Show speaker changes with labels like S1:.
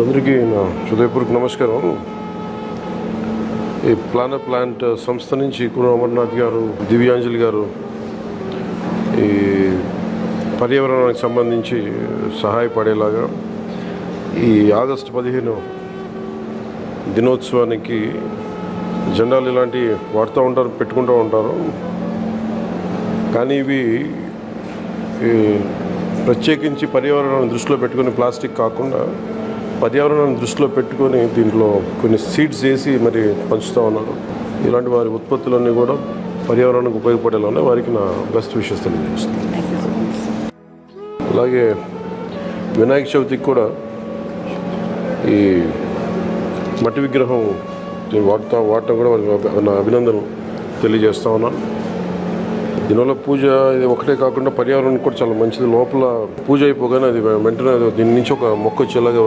S1: అందరికీ నా హృదయపూర్వక నమస్కారం. ఈ ప్లాంట్ సంస్థ నుంచి కురు అమర్నాథ్ గారు, దివ్యాంజలి గారు ఈ పర్యావరణానికి సంబంధించి సహాయపడేలాగా ఈ ఆగస్టు 15 దినోత్సవానికి జెండాలు ఇలాంటివి వాడుతూ ఉంటారు, పెట్టుకుంటూ ఉంటారు. కానీ ఇవి ప్రత్యేకించి పర్యావరణాన్ని దృష్టిలో పెట్టుకుని ప్లాస్టిక్ కాకుండా పర్యావరణాన్ని దృష్టిలో పెట్టుకొని దీంట్లో కొన్ని సీడ్స్ వేసి మరి పంచుతూ ఉన్నారు. ఇలాంటి వారి ఉత్పత్తులన్నీ కూడా పర్యావరణానికి ఉపయోగపడేలా ఉన్నాయి. వారికి నా బెస్ట్ విషెస్ తెలియజేస్తున్నాను. అలాగే వినాయక చవితికి కూడా ఈ మట్టి విగ్రహం వాడటం కూడా వారికి నా అభినందనలు తెలియజేస్తూ ఉన్నాను. దీనివల్ల పూజ ఇది ఒకటే కాకుండా పర్యావరణం కూడా చాలా మంచిది. లోపల పూజ అయిపోగానే అది వెంటనే దీని నుంచి ఒక మొక్క వచ్చేలాగా